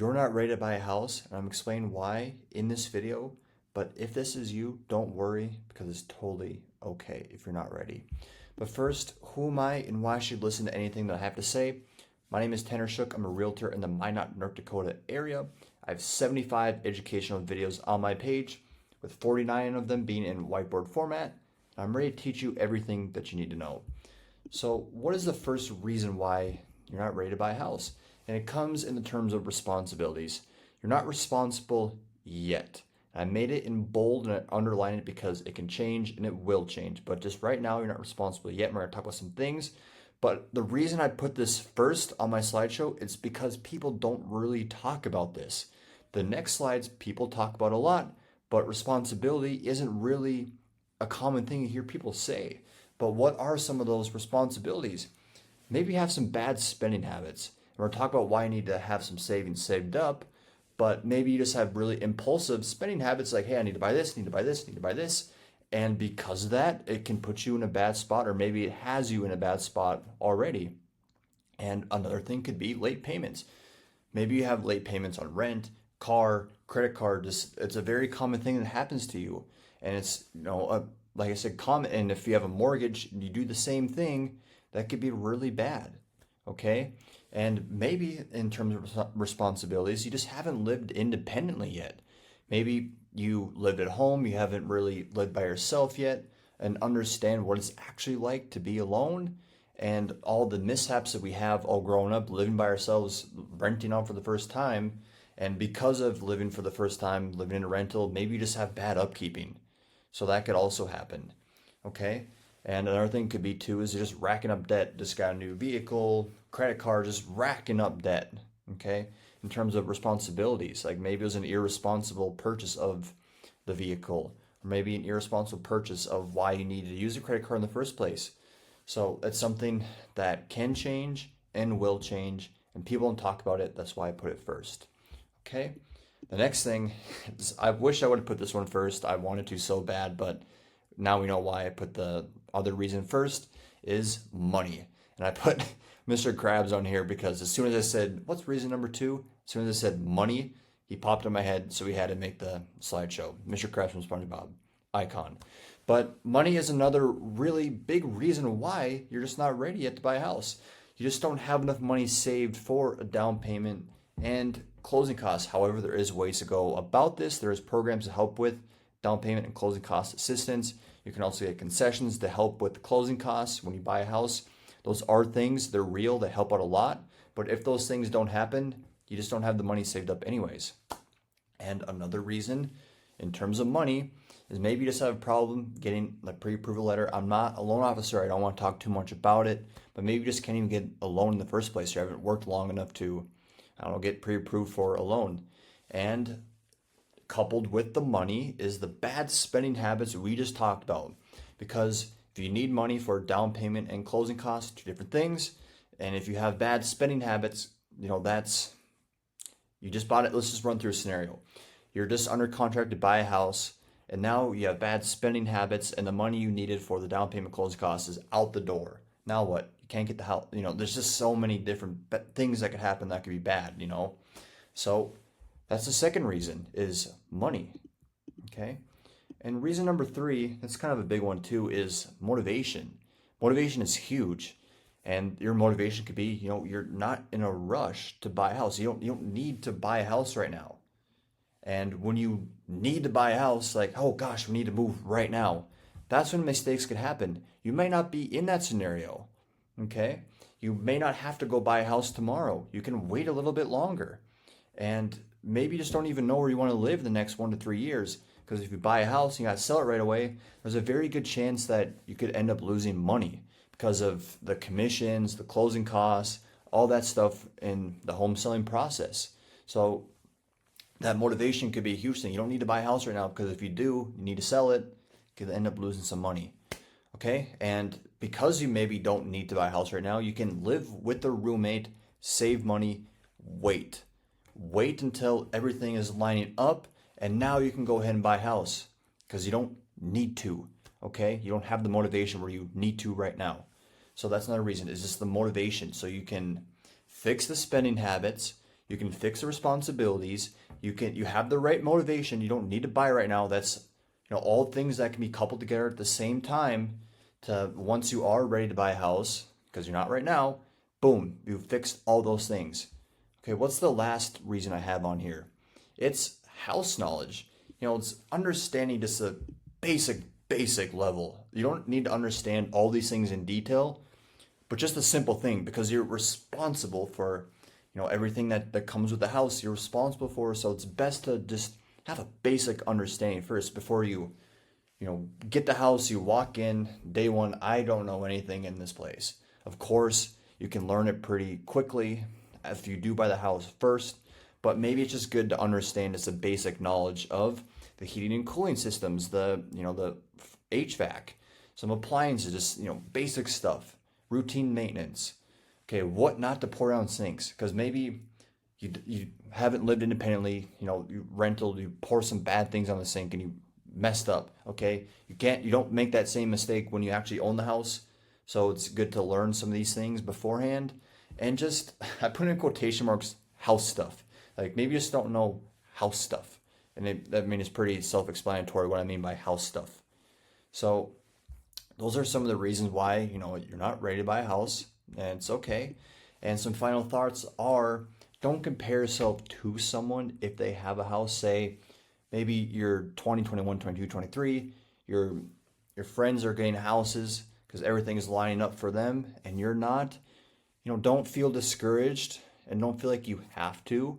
you're not ready to buy a house, and I'm explaining why in this video. But if this is you, don't worry because it's totally okay if you're not ready. But first, who am I and why should you listen to anything that I have to say? My name is Tanner Shook. I'm a realtor in the Minot, North Dakota area. I have 75 educational videos on my page, with 49 of them being in whiteboard format. I'm ready to teach you everything that you need to know. So what is the first reason why you're not ready to buy a house? And it comes in the terms of responsibilities. You're not responsible yet. I made it in bold and I underlined it because it can change and it will change. But just right now, you're not responsible yet. We're going to talk about some things. But the reason I put this first on my slideshow is because people don't really talk about this. The next slides, people talk about a lot, but responsibility isn't really a common thing you hear people say. But what are some of those responsibilities? Maybe you have some bad spending habits. And we're talking about why you need to have some savings saved up, but maybe you just have really impulsive spending habits like, hey, I need to buy this, need to buy this, need to buy this. And because of that, it can put you in a bad spot, or maybe it has you in a bad spot already. And another thing could be late payments. Maybe you have late payments on rent, car, credit card. Just, it's a very common thing that happens to you. And it's, like I said, common. And if you have a mortgage, you do the same thing, that could be really bad. Okay. And maybe in terms of responsibilities, you just haven't lived independently yet. Maybe you lived at home, you haven't really lived by yourself yet and understand what it's actually like to be alone and all the mishaps that we have all growing up, living by ourselves, renting out for the first time. And because of living for the first time, living in a rental, maybe you just have bad upkeeping. So that could also happen. Okay. And another thing could be too is just racking up debt. Just got a new vehicle, credit card, just racking up debt. Okay. In terms of responsibilities, like maybe it was an irresponsible purchase of the vehicle, or maybe an irresponsible purchase of why you needed to use a credit card in the first place. So it's something that can change and will change, and people don't talk about it. That's why I put it first. Okay. The next thing is, I wish I would have put this one first. I wanted to so bad, but now we know why I put the other reason first is money. And I put Mr. Krabs on here because as soon as I said, what's reason number two? As soon as I said money, he popped in my head, so we had to make the slideshow. Mr. Krabs from SpongeBob, icon. But money is another really big reason why you're just not ready yet to buy a house. You just don't have enough money saved for a down payment and closing costs. However, there is ways to go about this. There is programs to help with down payment and closing cost assistance. You can also get concessions to help with the closing costs when you buy a house. Those are things, they're real, they help out a lot. But if those things don't happen, you just don't have the money saved up anyways. And another reason in terms of money is maybe you just have a problem getting the pre-approval letter. I'm not a loan officer. I don't want to talk too much about it, but maybe you just can't even get a loan in the first place. You haven't worked long enough to, get pre-approved for a loan. And coupled with the money is the bad spending habits we just talked about. Because if you need money for down payment and closing costs, two different things. And if you have bad spending habits, that's, you just bought it. Let's just run through a scenario. You're just under contract to buy a house, and now you have bad spending habits, and the money you needed for the down payment closing costs is out the door. Now what? You can't get the house. There's just so many different things that could happen that could be bad, So that's the second reason is money. Okay. And reason number three, that's kind of a big one too, is motivation. Motivation is huge. And your motivation could be, you're not in a rush to buy a house. You don't need to buy a house right now. And when you need to buy a house, like, oh gosh, we need to move right now, that's when mistakes could happen. You may not be in that scenario. Okay. You may not have to go buy a house tomorrow. You can wait a little bit longer. And maybe you just don't even know where you want to live the next 1 to 3 years. Because if you buy a house and you got to sell it right away, there's a very good chance that you could end up losing money because of the commissions, the closing costs, all that stuff in the home selling process. So that motivation could be a huge thing. You don't need to buy a house right now because if you do, you need to sell it, you could end up losing some money. Okay? And because you maybe don't need to buy a house right now, you can live with a roommate, save money, wait. Wait until everything is lining up, and now you can go ahead and buy a house because you don't need to, okay? You don't have the motivation where you need to right now. So that's another reason, is just the motivation. So you can fix the spending habits, You can fix the responsibilities. You have the right motivation. You don't need to buy right now. That's all things that can be coupled together at the same time to once you are ready to buy a house, because you're not right now, boom, you've fixed all those things. Okay, what's the last reason I have on here? It's house knowledge. It's understanding just a basic level. You don't need to understand all these things in detail, but just a simple thing, because you're responsible for everything that comes with the house. You're responsible for, so it's best to just have a basic understanding first before you get the house. You walk in day one, I don't know anything in this place. Of course, you can learn it pretty quickly if you do buy the house first, but maybe it's just good to understand just a basic knowledge of the heating and cooling systems, the HVAC, some appliances, just basic stuff, routine maintenance. Okay, what not to pour down sinks, because maybe you haven't lived independently, you rental, you pour some bad things on the sink and you messed up. Okay, you don't make that same mistake when you actually own the house. So it's good to learn some of these things beforehand, and just, I put in quotation marks, house stuff. Like, maybe you just don't know house stuff, and it's pretty self-explanatory what I mean by house stuff. So those are some of the reasons why you're not ready to buy a house, and it's okay. And some final thoughts are, don't compare yourself to someone if they have a house. Say maybe you're 20, 21, 22, 23, your friends are getting houses because everything is lining up for them and you're not. Don't feel discouraged, and don't feel like you have to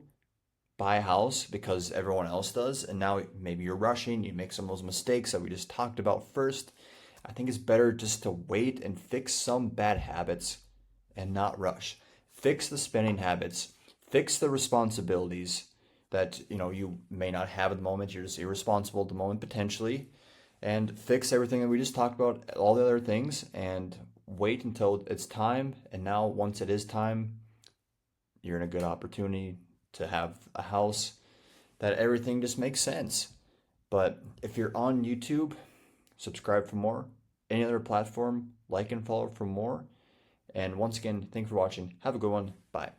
buy a house because everyone else does, and now maybe you're rushing, you make some of those mistakes that we just talked about first. I think it's better just to wait and fix some bad habits and not rush. Fix the spending habits, fix the responsibilities that you may not have at the moment. You're just irresponsible at the moment potentially, and fix everything that we just talked about, all the other things, and wait until it's time. And now once it is time, you're in a good opportunity to have a house that everything just makes sense. But if you're on YouTube, subscribe for more. Any other platform, like and follow for more. And once again, thanks for watching. Have a good one. Bye.